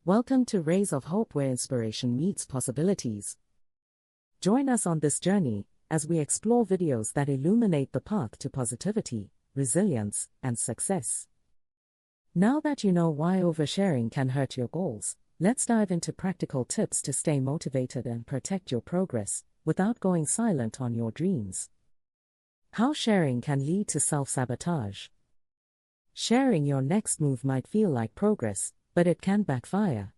Welcome to Rays of Hope, where inspiration meets possibilities. Join us on this journey as we explore videos that illuminate the path to positivity, resilience, and success. Now that you know why oversharing can hurt your goals, let's dive into practical tips to stay motivated and protect your progress without going silent on your dreams. How sharing can lead to self-sabotage. Sharing your next move might feel like progress, but it can backfire.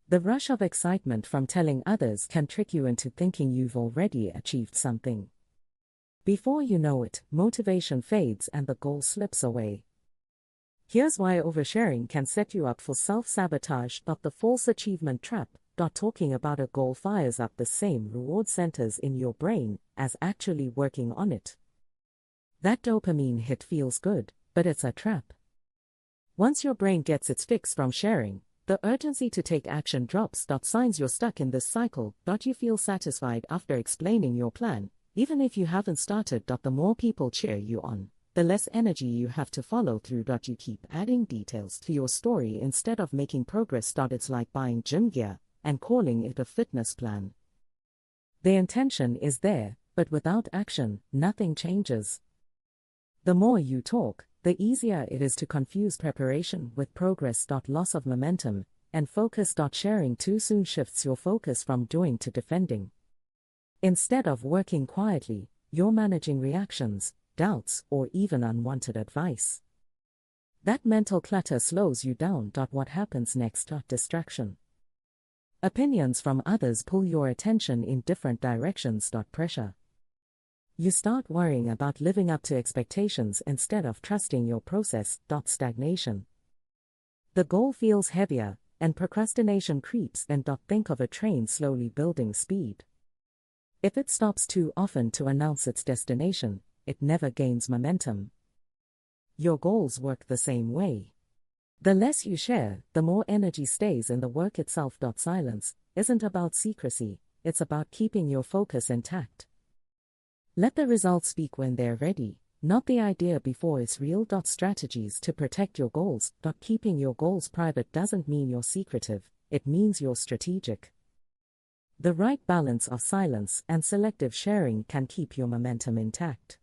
The rush of excitement from telling others can trick you into thinking you've already achieved something. Before you know it, motivation fades and the goal slips away. Here's why oversharing can set you up for self-sabotage. The false achievement trap. Talking about a goal fires up the same reward centers in your brain as actually working on it. That dopamine hit feels good, but it's a trap. Once your brain gets its fix from sharing, the urgency to take action drops. Signs you're stuck in this cycle. You feel satisfied after explaining your plan, even if you haven't started. The more people cheer you on, the less energy you have to follow through. You keep adding details to your story instead of making progress. It's like buying gym gear and calling it a fitness plan. The intention is there, but without action, nothing changes. The more you talk, the easier it is to confuse preparation with progress. Loss of momentum and focus. Sharing too soon shifts your focus from doing to defending. Instead of working quietly, you're managing reactions, doubts, or even unwanted advice. That mental clutter slows you down. What happens next? Distraction. Opinions from others pull your attention in different directions. Pressure. You start worrying about living up to expectations instead of trusting your process. Stagnation. The goal feels heavier, and procrastination creeps. Then think of a train slowly building speed. If it stops too often to announce its destination, it never gains momentum. Your goals work the same way. The less you share, the more energy stays in the work itself. Silence isn't about secrecy, it's about keeping your focus intact. Let the results speak when they're ready, not the idea before it's real. Strategies to protect your goals. Keeping your goals private doesn't mean you're secretive, it means you're strategic. The right balance of silence and selective sharing can keep your momentum intact.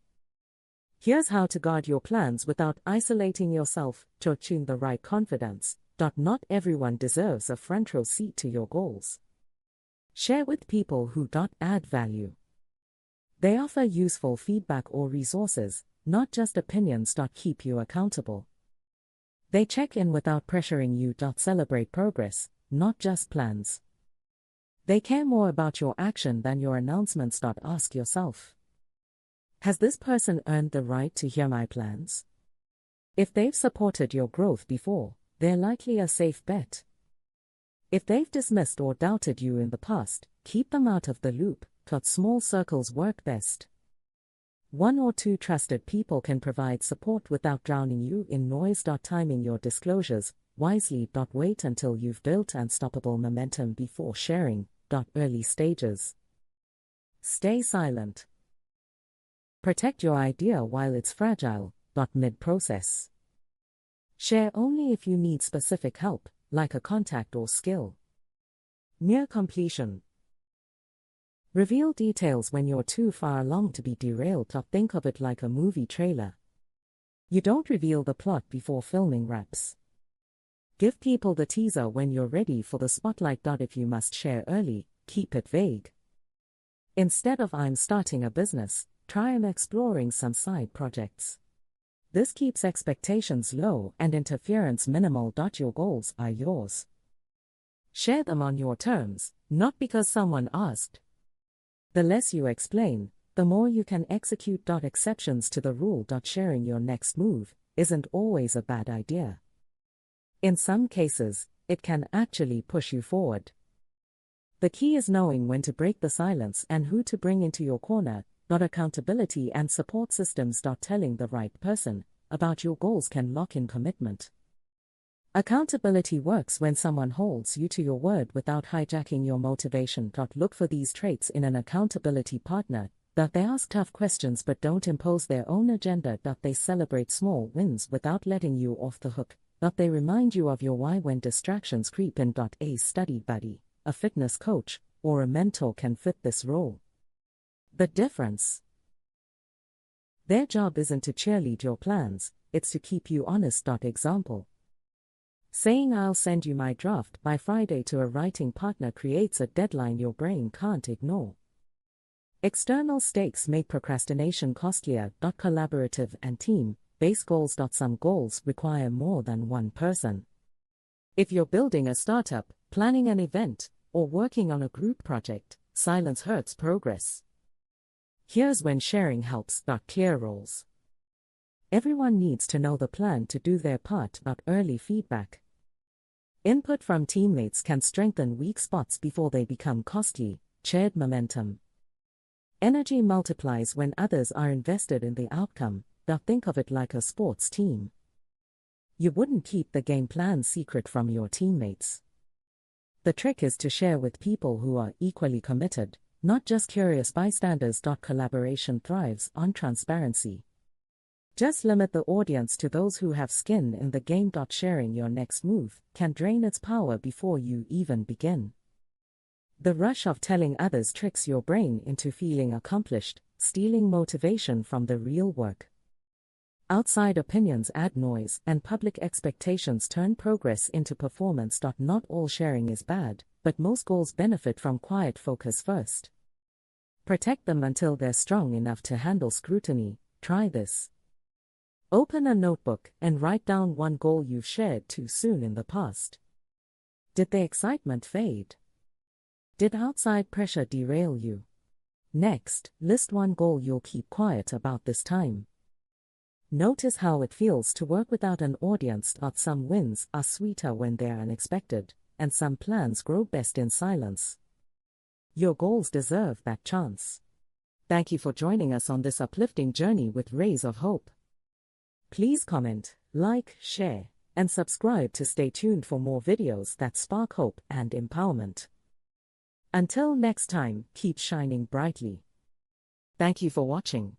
Here's how to guard your plans without isolating yourself. Tune the right confidence. Not everyone deserves a front row seat to your goals. Share with people who add value. They offer useful feedback or resources, not just opinions. Keep you accountable. They check in without pressuring you. Celebrate progress, not just plans. They care more about your action than your announcements. Ask yourself, has this person earned the right to hear my plans? If they've supported your growth before, they're likely a safe bet. If they've dismissed or doubted you in the past, keep them out of the loop. Small circles work best. 1 or 2 trusted people can provide support without drowning you in noise. Timing your disclosures wisely. Wait until you've built unstoppable momentum before sharing. Early stages. Stay silent. Protect your idea while it's fragile. Mid-process. Share only if you need specific help, like a contact or skill. Near completion. Reveal details when you're too far along to be derailed. Think of it like a movie trailer. You don't reveal the plot before filming wraps. Give people the teaser when you're ready for the spotlight. If you must share early, keep it vague. Instead of "I'm starting a business," try exploring some side projects. This keeps expectations low and interference minimal. Your goals are yours. Share them on your terms, not because someone asked. The less you explain, the more you can execute. Exceptions to the rule. Sharing your next move isn't always a bad idea. In some cases, it can actually push you forward. The key is knowing when to break the silence and who to bring into your corner. Accountability and support systems. Telling the right person about your goals can lock in commitment. Accountability works when someone holds you to your word without hijacking your motivation. Look for these traits in an accountability partner. They ask tough questions but don't impose their own agenda. They celebrate small wins without letting you off the hook. but they remind you of your why when distractions creep in. A study buddy, a fitness coach, or a mentor can fit this role. The difference: their job isn't to cheerlead your plans, it's to keep you honest. Example: saying "I'll send you my draft by Friday" to a writing partner creates a deadline your brain can't ignore. External stakes make procrastination costlier. Collaborative and team-based goals. Some goals require more than one person. If you're building a startup, planning an event, or working on a group project, silence hurts progress. Here's when sharing helps. Clear roles. Everyone needs to know the plan to do their part. Early feedback. Input from teammates can strengthen weak spots before they become costly. Shared momentum. Energy multiplies when others are invested in the outcome. Think of it like a sports team. You wouldn't keep the game plan secret from your teammates. The trick is to share with people who are equally committed, not just curious bystanders. Collaboration thrives on transparency. Just limit the audience to those who have skin in the game. Sharing your next move can drain its power before you even begin. The rush of telling others tricks your brain into feeling accomplished, stealing motivation from the real work. Outside opinions add noise, and public expectations turn progress into performance. Not all sharing is bad, but most goals benefit from quiet focus first. Protect them until they're strong enough to handle scrutiny. Try this. Open a notebook and write down one goal you've shared too soon in the past. Did the excitement fade? Did outside pressure derail you? Next, list one goal you'll keep quiet about this time. Notice how it feels to work without an audience. Some wins are sweeter when they're unexpected, and some plans grow best in silence. Your goals deserve that chance. Thank you for joining us on this uplifting journey with Rays of Hope. Please comment, like, share, and subscribe to stay tuned for more videos that spark hope and empowerment. Until next time, keep shining brightly. Thank you for watching.